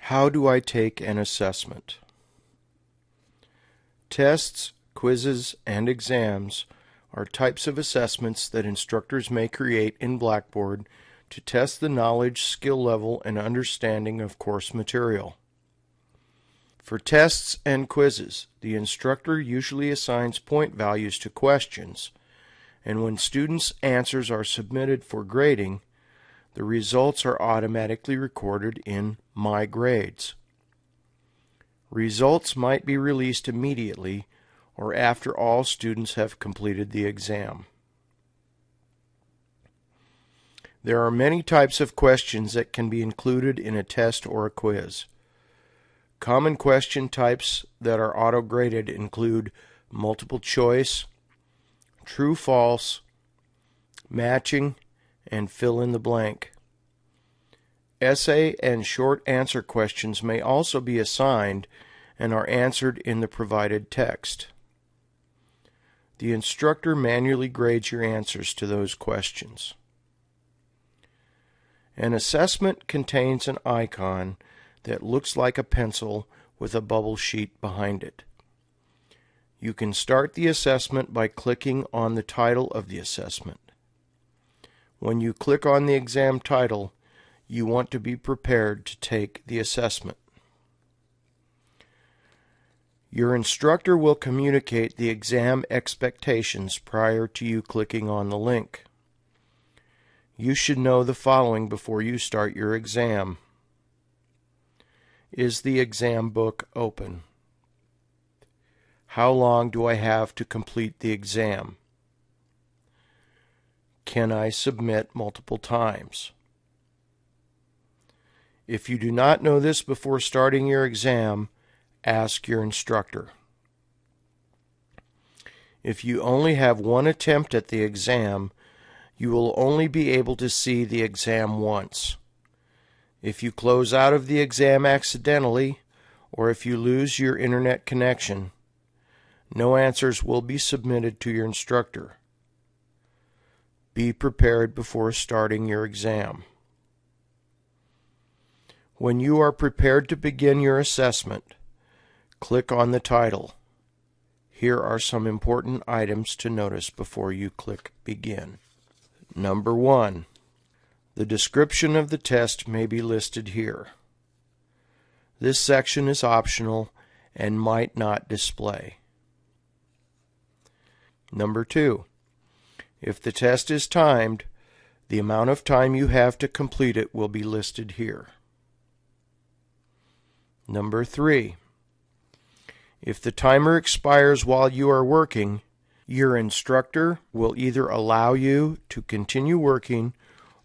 How do I take an assessment? Tests, quizzes, and exams are types of assessments that instructors may create in Blackboard to test the knowledge, skill level, and understanding of course material. For tests and quizzes, the instructor usually assigns point values to questions, and when students' answers are submitted for grading, the results are automatically recorded in My Grades. Results might be released immediately or after all students have completed the exam. There are many types of questions that can be included in a test or a quiz. Common question types that are auto-graded include multiple choice, true-false, matching, and fill in the blank. Essay and short answer questions may also be assigned and are answered in the provided text. The instructor manually grades your answers to those questions. An assessment contains an icon that looks like a pencil with a bubble sheet behind it. You can start the assessment by clicking on the title of the assessment. When you click on the exam title, you want to be prepared to take the assessment. Your instructor will communicate the exam expectations prior to you clicking on the link. You should know the following before you start your exam. Is the exam book open? How long do I have to complete the exam? Can I submit multiple times? If you do not know this before starting your exam, ask your instructor. If you only have one attempt at the exam, you will only be able to see the exam once. If you close out of the exam accidentally, or if you lose your internet connection, no answers will be submitted to your instructor. Be prepared before starting your exam. When you are prepared to begin your assessment, click on the title. Here are some important items to notice before you click Begin. Number 1. The description of the test may be listed here. This section is optional and might not display. Number 2. If the test is timed, the amount of time you have to complete it will be listed here. Number 3. If the timer expires while you are working, your instructor will either allow you to continue working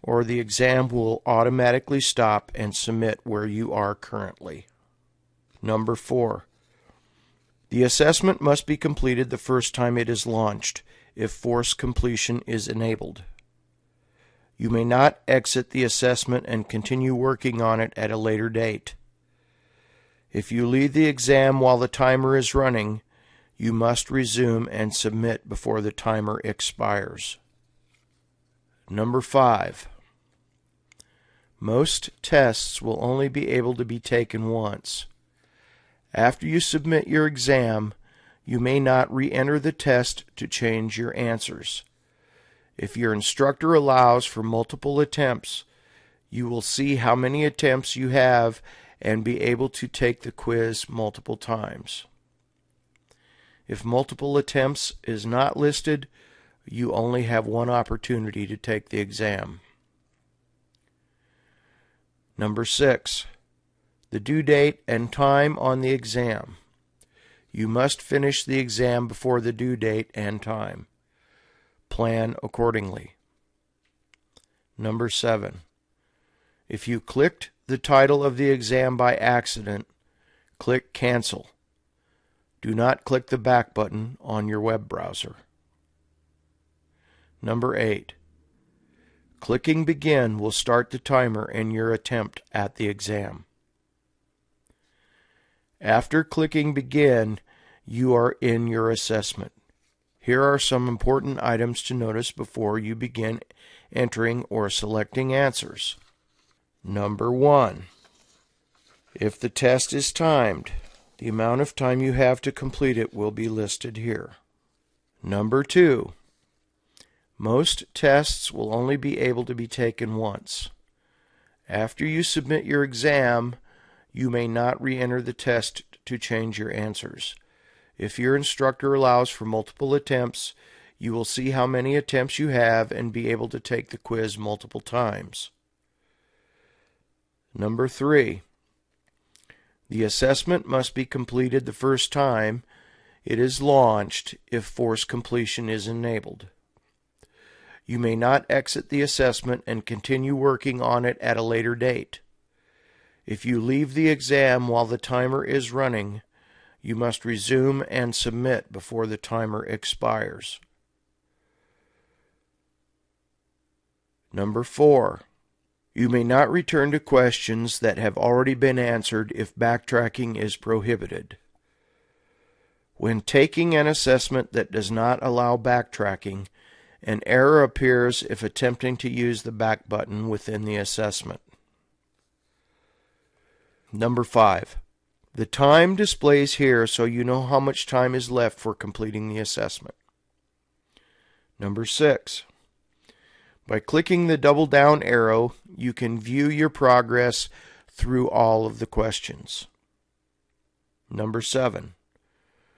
or the exam will automatically stop and submit where you are currently. Number 4. The assessment must be completed the first time it is launched if forced completion is enabled. You may not exit the assessment and continue working on it at a later date. If you leave the exam while the timer is running, you must resume and submit before the timer expires. Number 5. Most tests will only be able to be taken once. After you submit your exam, you may not re-enter the test to change your answers. If your instructor allows for multiple attempts, you will see how many attempts you have and be able to take the quiz multiple times. If multiple attempts is not listed, you only have one opportunity to take the exam. Number 6. The due date and time on the exam. You must finish the exam before the due date and time. Plan accordingly. Number 7. If you clicked the title of the exam by accident, click Cancel. Do not click the back button on your web browser. Number 8. Clicking Begin will start the timer in your attempt at the exam. After clicking Begin, you are in your assessment. Here are some important items to notice before you begin entering or selecting answers. Number 1. If the test is timed, the amount of time you have to complete it will be listed here. Number 2. Most tests will only be able to be taken once. After you submit your exam, you may not re-enter the test to change your answers. If your instructor allows for multiple attempts, you will see how many attempts you have and be able to take the quiz multiple times. Number 3. The assessment must be completed the first time it is launched if forced completion is enabled. You may not exit the assessment and continue working on it at a later date. If you leave the exam while the timer is running, you must resume and submit before the timer expires. Number 4. You may not return to questions that have already been answered if backtracking is prohibited. When taking an assessment that does not allow backtracking, an error appears if attempting to use the back button within the assessment. Number 5. The time displays here so you know how much time is left for completing the assessment. Number 6. By clicking the double down arrow, you can view your progress through all of the questions. Number 7.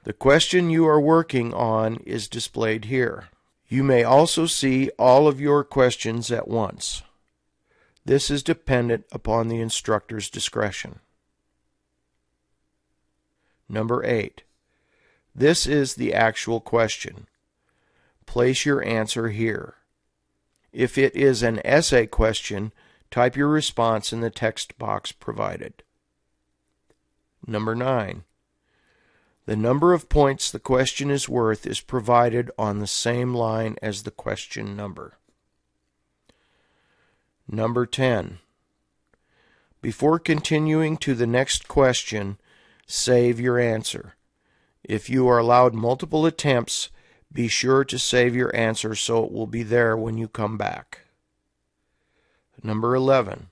The question you are working on is displayed here. You may also see all of your questions at once. This is dependent upon the instructor's discretion. Number 8. This is the actual question. Place your answer here. If it is an essay question, type your response in the text box provided. Number 9. The number of points the question is worth is provided on the same line as the question number. Number 10. Before continuing to the next question, save your answer. If you are allowed multiple attempts, be sure to save your answer so it will be there when you come back. Number 11.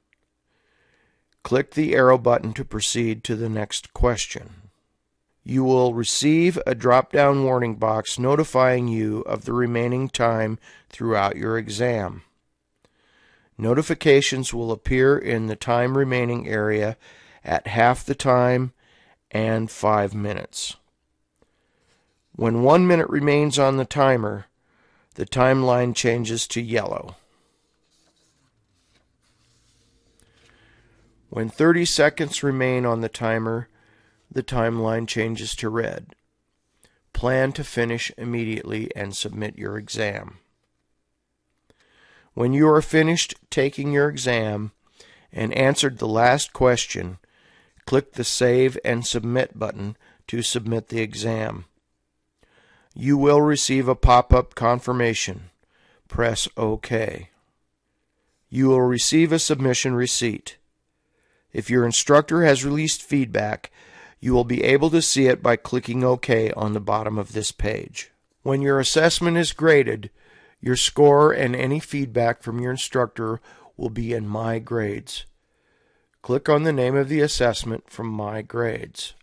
Click the arrow button to proceed to the next question. You will receive a drop-down warning box notifying you of the remaining time throughout your exam. Notifications will appear in the time remaining area at half the time and 5 minutes. When 1 minute remains on the timer, the timeline changes to yellow. When 30 seconds remain on the timer, the timeline changes to red. Plan to finish immediately and submit your exam. When you are finished taking your exam and answered the last question, click the Save and Submit button to submit the exam. You will receive a pop-up confirmation. Press OK. You will receive a submission receipt. If your instructor has released feedback, you will be able to see it by clicking OK on the bottom of this page. When your assessment is graded, your score and any feedback from your instructor will be in My Grades. Click on the name of the assessment from My Grades.